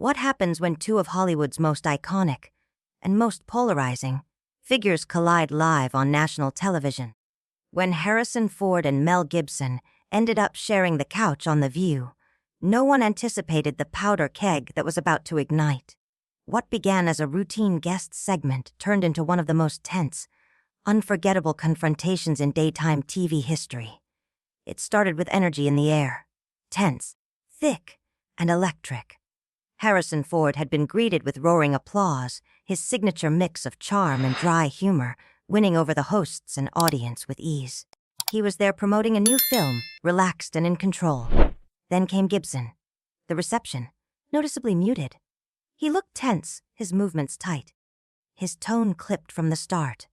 What happens when two of Hollywood's most iconic and most polarizing figures collide live on national television? When Harrison Ford and Mel Gibson ended up sharing the couch on The View, no one anticipated the powder keg that was about to ignite. What began as a routine guest segment turned into one of the most tense, unforgettable confrontations in daytime TV history. It started with energy in the air, tense, thick, and electric. Harrison Ford had been greeted with roaring applause, his signature mix of charm and dry humor winning over the hosts and audience with ease. He was there promoting a new film, relaxed and in control. Then came Gibson. The reception, noticeably muted. He looked tense, his movements tight. His tone clipped from the start.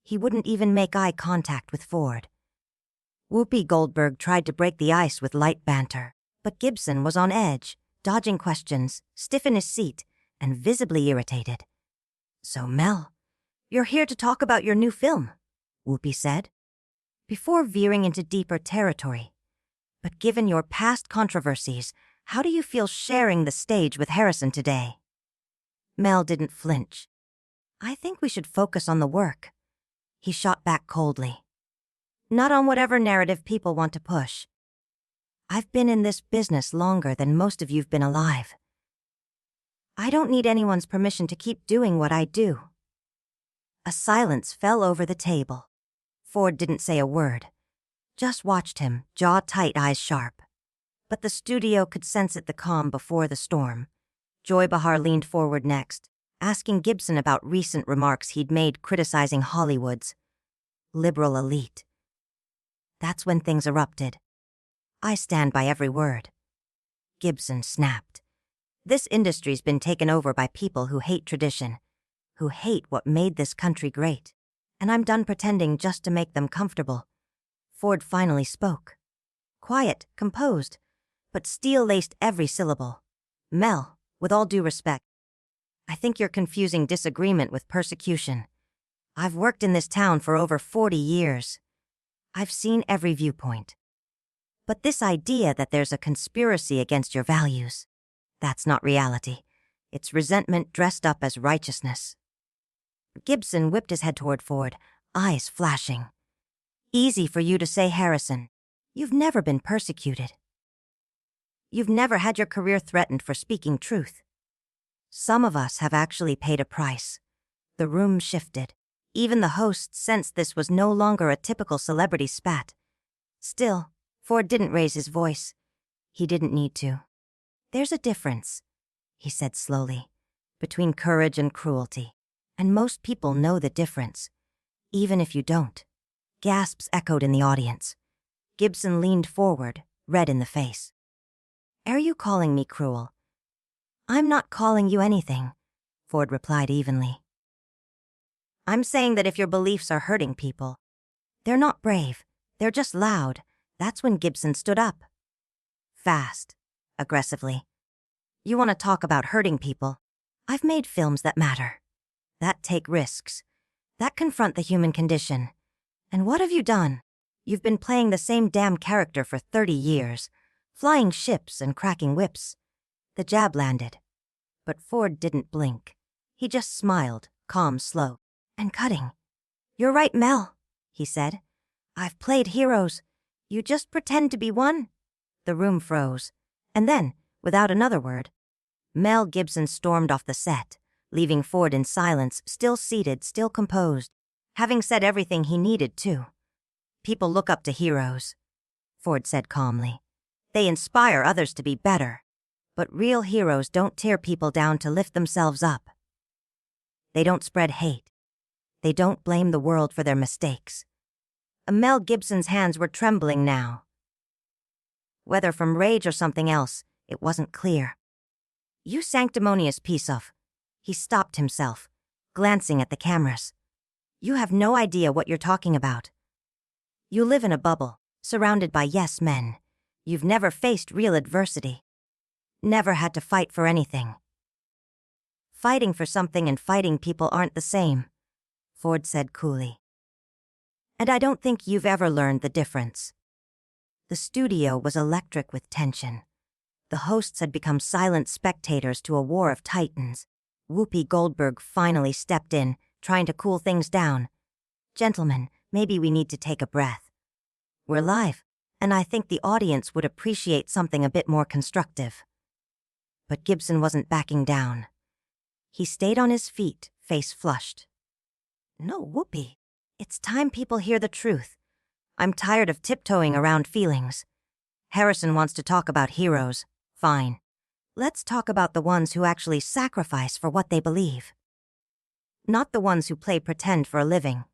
He wouldn't even make eye contact with Ford. Whoopi Goldberg tried to break the ice with light banter, but Gibson was on edge, dodging questions, stiff in his seat, and visibly irritated. "So, Mel, you're here to talk about your new film," Whoopi said, before veering into deeper territory. "But given your past controversies, how do you feel sharing the stage with Harrison today?" Mel didn't flinch. "I think we should focus on the work," he shot back coldly. "Not on whatever narrative people want to push. I've been in this business longer than most of you've been alive. I don't need anyone's permission to keep doing what I do." A silence fell over the table. Ford didn't say a word, just watched him, jaw tight, eyes sharp. But the studio could sense it, the calm before the storm. Joy Behar leaned forward next, asking Gibson about recent remarks he'd made criticizing Hollywood's liberal elite. That's when things erupted. "I stand by every word," Gibson snapped. "This industry's been taken over by people who hate tradition, who hate what made this country great, and I'm done pretending just to make them comfortable." Ford finally spoke. Quiet, composed, but steel-laced every syllable. "Mel, with all due respect, I think you're confusing disagreement with persecution. I've worked in this town for over 40 years. I've seen every viewpoint. But this idea that there's a conspiracy against your values, that's not reality. It's resentment dressed up as righteousness." Gibson whipped his head toward Ford, eyes flashing. "Easy for you to say, Harrison. You've never been persecuted. You've never had your career threatened for speaking truth. Some of us have actually paid a price." The room shifted. Even the host sensed this was no longer a typical celebrity spat. Still, Ford didn't raise his voice. He didn't need to. "There's a difference," he said slowly, "between courage and cruelty. And most people know the difference, even if you don't." Gasps echoed in the audience. Gibson leaned forward, red in the face. "Are you calling me cruel?" "I'm not calling you anything," Ford replied evenly. "I'm saying that if your beliefs are hurting people, they're not brave, they're just loud." That's when Gibson stood up. Fast, aggressively. "You want to talk about hurting people? I've made films that matter, that take risks, that confront the human condition. And what have you done? You've been playing the same damn character for 30 years, flying ships and cracking whips." The jab landed, but Ford didn't blink. He just smiled, calm, slow, and cutting. "You're right, Mel," he said. "I've played heroes. You just pretend to be one." The room froze. And then, without another word, Mel Gibson stormed off the set, leaving Ford in silence, still seated, still composed, having said everything he needed to. "People look up to heroes," Ford said calmly. "They inspire others to be better. But real heroes don't tear people down to lift themselves up. They don't spread hate. They don't blame the world for their mistakes." Mel Gibson's hands were trembling now. Whether from rage or something else, it wasn't clear. "You sanctimonious piece of—" He stopped himself, glancing at the cameras. "You have no idea what you're talking about. You live in a bubble, surrounded by yes men. You've never faced real adversity. Never had to fight for anything." "Fighting for something and fighting people aren't the same," Ford said coolly. "And I don't think you've ever learned the difference." The studio was electric with tension. The hosts had become silent spectators to a war of titans. Whoopi Goldberg finally stepped in, trying to cool things down. "Gentlemen, maybe we need to take a breath. We're live, and I think the audience would appreciate something a bit more constructive." But Gibson wasn't backing down. He stayed on his feet, face flushed. "No, Whoopi. It's time people hear the truth. I'm tired of tiptoeing around feelings. Harrison wants to talk about heroes. Fine. Let's talk about the ones who actually sacrifice for what they believe. Not the ones who play pretend for a living."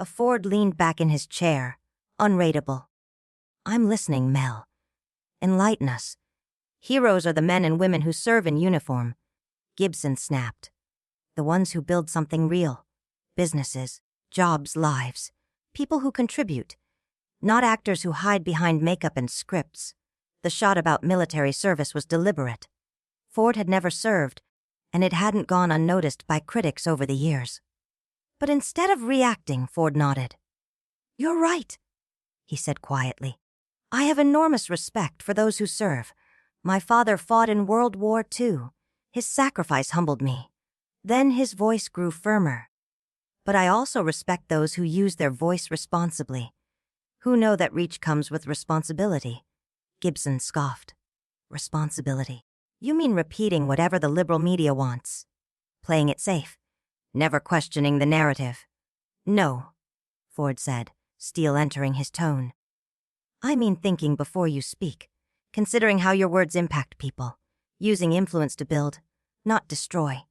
Ford leaned back in his chair, unreadable. "I'm listening, Mel. Enlighten us. Heroes are the men and women who serve in uniform." Gibson snapped. "The ones who build something real. Businesses, jobs, lives. People who contribute. Not actors who hide behind makeup and scripts." The shot about military service was deliberate. Ford had never served, and it hadn't gone unnoticed by critics over the years. But instead of reacting, Ford nodded. "You're right," he said quietly. "I have enormous respect for those who serve. My father fought in World War II. His sacrifice humbled me." Then his voice grew firmer. "But I also respect those who use their voice responsibly, who know that reach comes with responsibility." Gibson scoffed. "Responsibility? You mean repeating whatever the liberal media wants? Playing it safe? Never questioning the narrative?" "No," Ford said, steel entering his tone. "I mean thinking before you speak, considering how your words impact people, using influence to build, not destroy."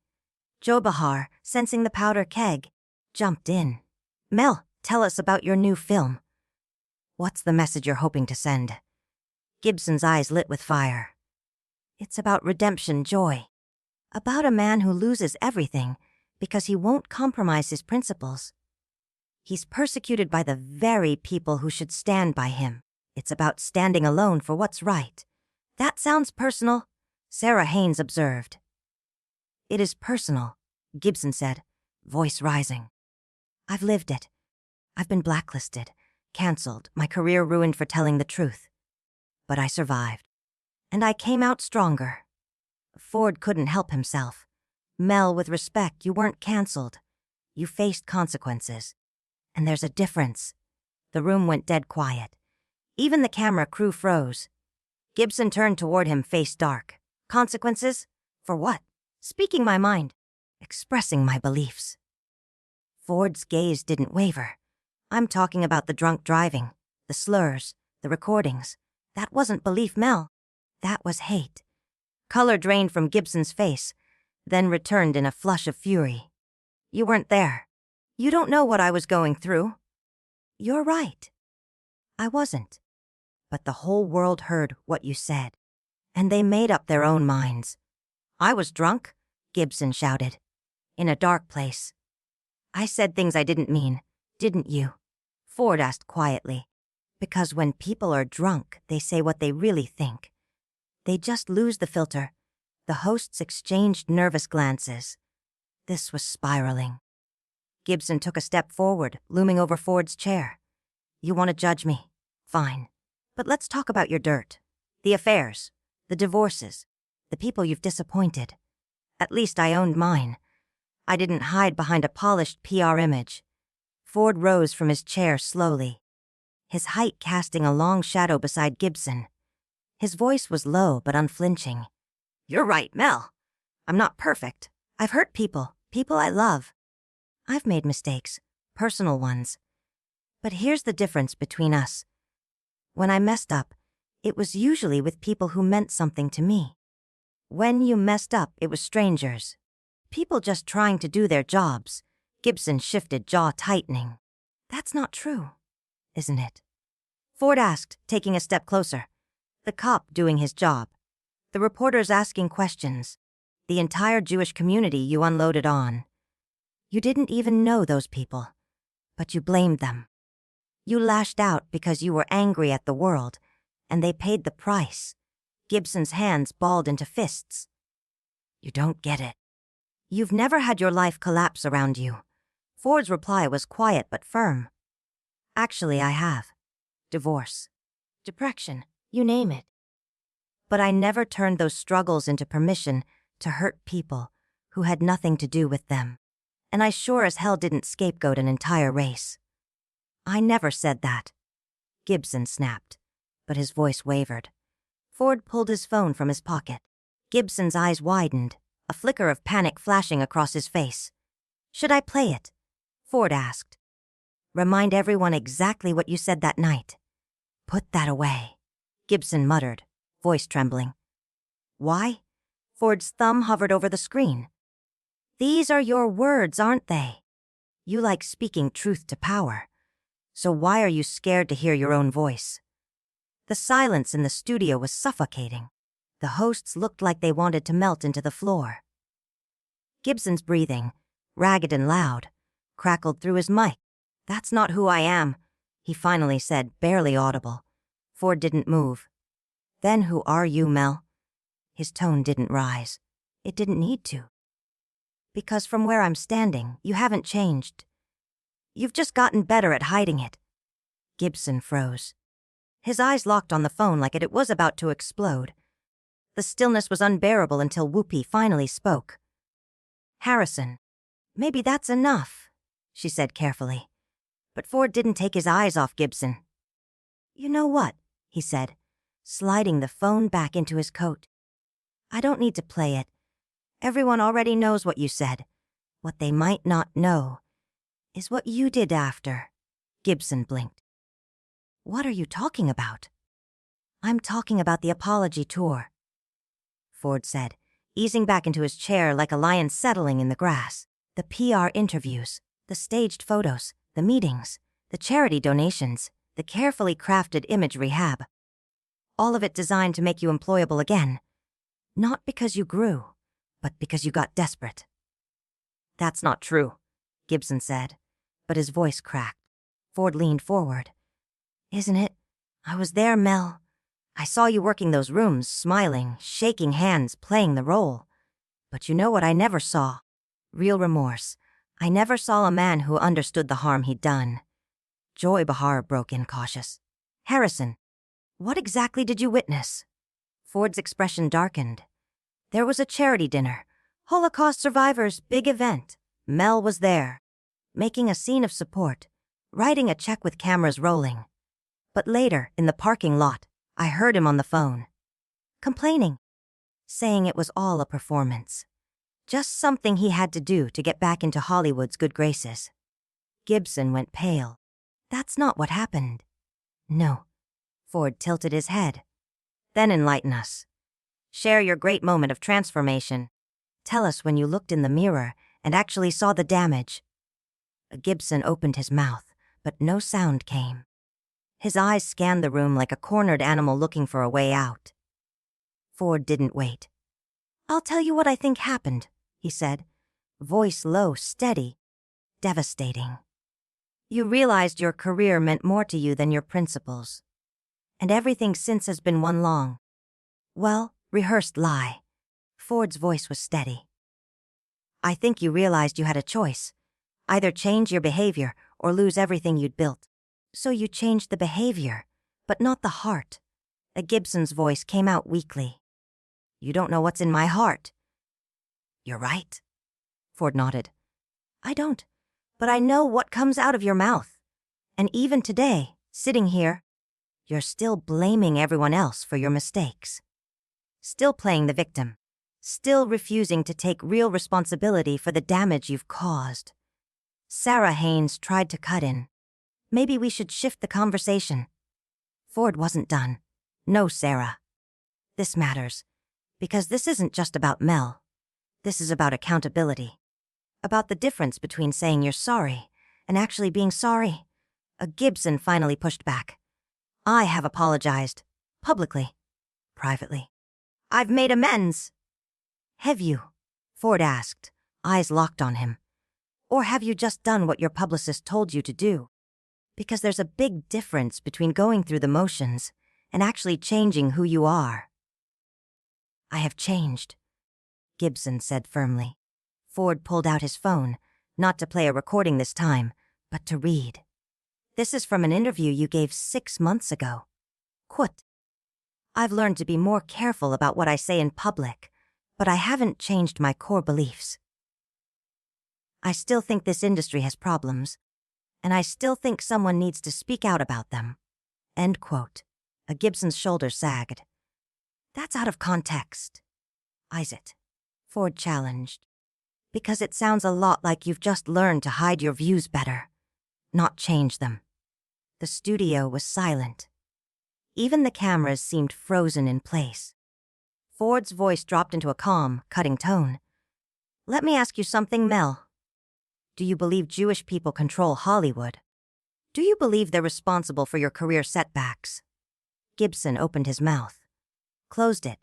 Joe Behar, sensing the powder keg, jumped in. "Mel, tell us about your new film. What's the message you're hoping to send?" Gibson's eyes lit with fire. "It's about redemption joy. About a man who loses everything because he won't compromise his principles. He's persecuted by the very people who should stand by him. It's about standing alone for what's right." "That sounds personal," Sarah Haynes observed. "It is personal," Gibson said, voice rising. "I've lived it. I've been blacklisted, canceled, my career ruined for telling the truth. But I survived. And I came out stronger." Ford couldn't help himself. "Mel, with respect, you weren't canceled. You faced consequences. And there's a difference." The room went dead quiet. Even the camera crew froze. Gibson turned toward him, face dark. "Consequences? For what?" "Speaking my mind. Expressing my beliefs." Ford's gaze didn't waver. "I'm talking about the drunk driving, the slurs, the recordings. That wasn't belief, Mel. That was hate." Color drained from Gibson's face, then returned in a flush of fury. "You weren't there. You don't know what I was going through." "You're right. I wasn't. But the whole world heard what you said, and they made up their own minds." "I was drunk," Gibson shouted. "In a dark place. I said things I didn't mean, didn't you?" Ford asked quietly. "Because when people are drunk, they say what they really think. They just lose the filter." The hosts exchanged nervous glances. This was spiraling. Gibson took a step forward, looming over Ford's chair. "You want to judge me? Fine. But let's talk about your dirt. The affairs, the divorces, the people you've disappointed. At least I owned mine. I didn't hide behind a polished PR image." Ford rose from his chair slowly, his height casting a long shadow beside Gibson. His voice was low but unflinching. "You're right, Mel. I'm not perfect. I've hurt people I love. I've made mistakes, personal ones. But here's the difference between us. When I messed up, it was usually with people who meant something to me. When you messed up, it was strangers. People just trying to do their jobs." Gibson shifted, jaw tightening. "That's not true, isn't it?" Ford asked, taking a step closer. "The cop doing his job. The reporters asking questions. The entire Jewish community you unloaded on. You didn't even know those people, but you blamed them. You lashed out because you were angry at the world, and they paid the price." Gibson's hands balled into fists. "You don't get it. You've never had your life collapse around you." Ford's reply was quiet but firm. "Actually, I have. Divorce. Depression. You name it. But I never turned those struggles into permission to hurt people who had nothing to do with them. And I sure as hell didn't scapegoat an entire race. I never said that. Gibson snapped, but his voice wavered. Ford pulled his phone from his pocket. Gibson's eyes widened, a flicker of panic flashing across his face. Should I play it? Ford asked. Remind everyone exactly what you said that night. Put that away, Gibson muttered, voice trembling. Why? Ford's thumb hovered over the screen. These are your words, aren't they? You like speaking truth to power. So why are you scared to hear your own voice? The silence in the studio was suffocating. The hosts looked like they wanted to melt into the floor. Gibson's breathing, ragged and loud, crackled through his mic. That's not who I am, he finally said, barely audible. Ford didn't move. Then who are you, Mel? His tone didn't rise. It didn't need to. Because from where I'm standing, you haven't changed. You've just gotten better at hiding it. Gibson froze. His eyes locked on the phone like it was about to explode. The stillness was unbearable until Whoopi finally spoke. Harrison, maybe that's enough, she said carefully. But Ford didn't take his eyes off Gibson. You know what, he said, sliding the phone back into his coat. I don't need to play it. Everyone already knows what you said. What they might not know is what you did after. Gibson blinked. What are you talking about? I'm talking about the apology tour, Ford said, easing back into his chair like a lion settling in the grass. The PR interviews, the staged photos, the meetings, the charity donations, the carefully crafted image rehab. All of it designed to make you employable again. Not because you grew, but because you got desperate. That's not true, Gibson said, but his voice cracked. Ford leaned forward. Isn't it? I was there, Mel. I saw you working those rooms, smiling, shaking hands, playing the role. But you know what I never saw? Real remorse. I never saw a man who understood the harm he'd done. Joy Behar broke in cautious. Harrison, what exactly did you witness? Ford's expression darkened. There was a charity dinner. Holocaust survivors' big event. Mel was there, making a scene of support, writing a check with cameras rolling. But later, in the parking lot, I heard him on the phone, complaining, saying it was all a performance. Just something he had to do to get back into Hollywood's good graces. Gibson went pale. That's not what happened. No. Ford tilted his head. Then enlighten us. Share your great moment of transformation. Tell us when you looked in the mirror and actually saw the damage. Gibson opened his mouth, but no sound came. His eyes scanned the room like a cornered animal looking for a way out. Ford didn't wait. I'll tell you what I think happened, he said, voice low, steady, devastating. You realized your career meant more to you than your principles. And everything since has been one long, well, rehearsed lie. Ford's voice was steady. I think you realized you had a choice. Either change your behavior or lose everything you'd built. So you changed the behavior, but not the heart. Gibson's voice came out weakly. You don't know what's in my heart. You're right. Ford nodded. I don't, but I know what comes out of your mouth. And even today, sitting here, you're still blaming everyone else for your mistakes. Still playing the victim. Still refusing to take real responsibility for the damage you've caused. Sarah Haynes tried to cut in. Maybe we should shift the conversation. Ford wasn't done. No, Sarah. This matters, because this isn't just about Mel. This is about accountability. About the difference between saying you're sorry and actually being sorry. Gibson finally pushed back. I have apologized. Publicly. Privately. I've made amends. Have you? Ford asked, eyes locked on him. Or have you just done what your publicist told you to do? Because there's a big difference between going through the motions and actually changing who you are. I have changed, Gibson said firmly. Ford pulled out his phone, not to play a recording this time, but to read. This is from an interview you gave 6 months ago. Quote, I've learned to be more careful about what I say in public, but I haven't changed my core beliefs. I still think this industry has problems, and I still think someone needs to speak out about them." End quote. Gibson's shoulders sagged. "That's out of context." "Is it?" Ford challenged. "Because it sounds a lot like you've just learned to hide your views better, not change them." The studio was silent. Even the cameras seemed frozen in place. Ford's voice dropped into a calm, cutting tone. "Let me ask you something, Mel. Do you believe Jewish people control Hollywood? Do you believe they're responsible for your career setbacks?" Gibson opened his mouth, closed it,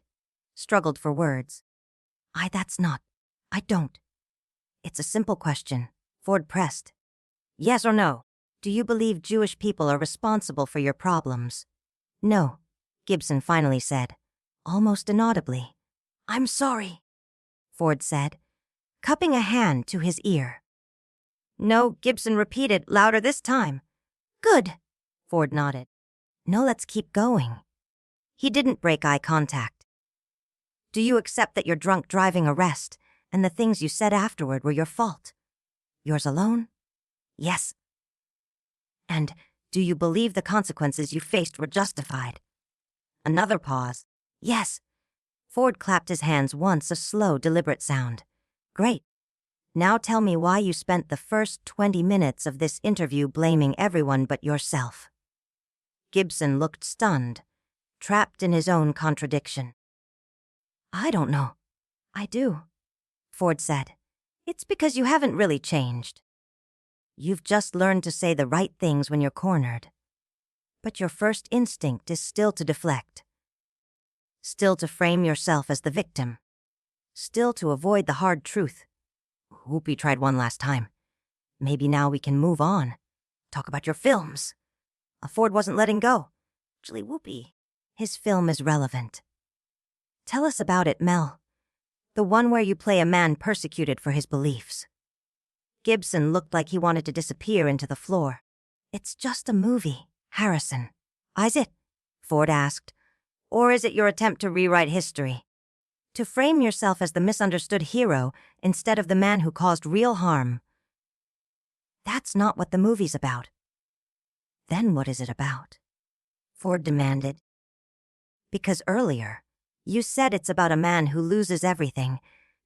struggled for words. I don't. "It's a simple question," Ford pressed. "Yes or no? Do you believe Jewish people are responsible for your problems?" "No," Gibson finally said, almost inaudibly. "I'm sorry," Ford said, cupping a hand to his ear. "No," Gibson repeated, louder this time. "Good," Ford nodded. "No, let's keep going." He didn't break eye contact. "Do you accept that your drunk driving arrest and the things you said afterward were your fault? Yours alone?" "Yes." "And do you believe the consequences you faced were justified?" Another pause. "Yes." Ford clapped his hands once, a slow, deliberate sound. "Great. Now tell me why you spent the first 20 minutes of this interview blaming everyone but yourself." Gibson looked stunned, trapped in his own contradiction. "I don't know." "I do," Ford said. "It's because you haven't really changed. You've just learned to say the right things when you're cornered. But your first instinct is still to deflect. Still to frame yourself as the victim. Still to avoid the hard truth. Whoopi tried one last time. Maybe now we can move on. Talk about your films." Ford wasn't letting go. Actually, Whoopi, his film is relevant. "Tell us about it, Mel. The one where you play a man persecuted for his beliefs." Gibson looked like he wanted to disappear into the floor. "It's just a movie, Harrison." "Is it?" Ford asked. "Or is it your attempt to rewrite history? To frame yourself as the misunderstood hero instead of the man who caused real harm?" "That's not what the movie's about." "Then what is it about?" Ford demanded. "Because earlier, you said it's about a man who loses everything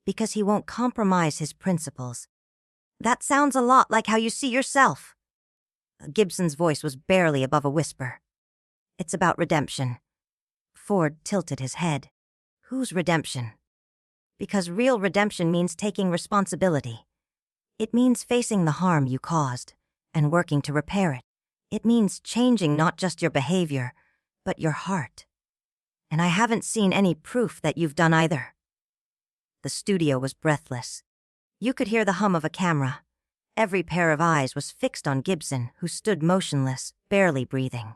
because he won't compromise his principles. That sounds a lot like how you see yourself." Gibson's voice was barely above a whisper. "It's about redemption." Ford tilted his head. "Whose redemption?" "Because real redemption means taking responsibility. It means facing the harm you caused and working to repair it. It means changing not just your behavior, but your heart. And I haven't seen any proof that you've done either." The studio was breathless. You could hear the hum of a camera. Every pair of eyes was fixed on Gibson, who stood motionless, barely breathing.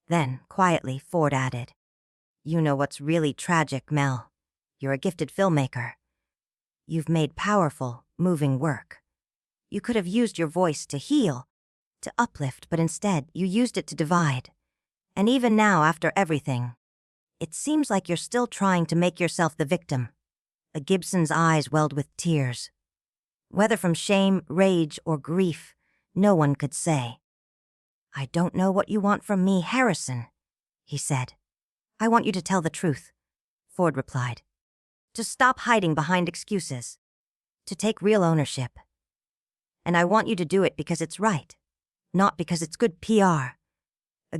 Then, quietly, Ford added, "You know what's really tragic, Mel. You're a gifted filmmaker. You've made powerful, moving work. You could have used your voice to heal, to uplift, but instead you used it to divide. And even now, after everything, it seems like you're still trying to make yourself the victim." Gibson's eyes welled with tears. Whether from shame, rage, or grief, no one could say. "I don't know what you want from me, Harrison," he said. "I want you to tell the truth," Ford replied. "To stop hiding behind excuses. To take real ownership. And I want you to do it because it's right, not because it's good PR."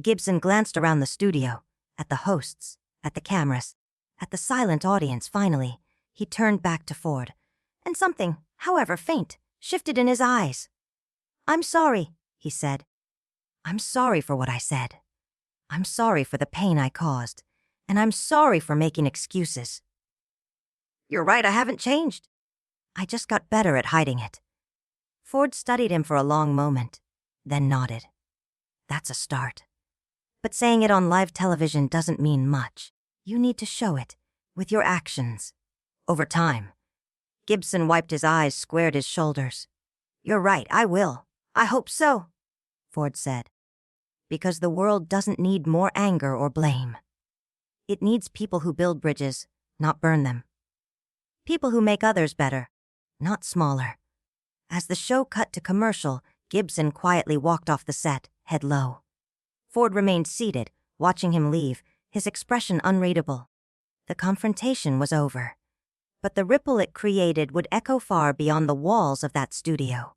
Gibson glanced around the studio, at the hosts, at the cameras, at the silent audience. Finally, he turned back to Ford, and something, however faint, shifted in his eyes. "I'm sorry," he said. "I'm sorry for what I said. I'm sorry for the pain I caused, and I'm sorry for making excuses." "You're right, I haven't changed." "I just got better at hiding it." Ford studied him for a long moment, then nodded. "That's a start. But saying it on live television doesn't mean much. You need to show it, with your actions. Over time." Gibson wiped his eyes, squared his shoulders. "You're right, I will. I hope so," Ford said. "Because the world doesn't need more anger or blame. It needs people who build bridges, not burn them. People who make others better, not smaller. As the show cut to commercial, Gibson quietly walked off the set, head low. Ford remained seated, watching him leave, his expression unreadable. The confrontation was over. But the ripple it created would echo far beyond the walls of that studio.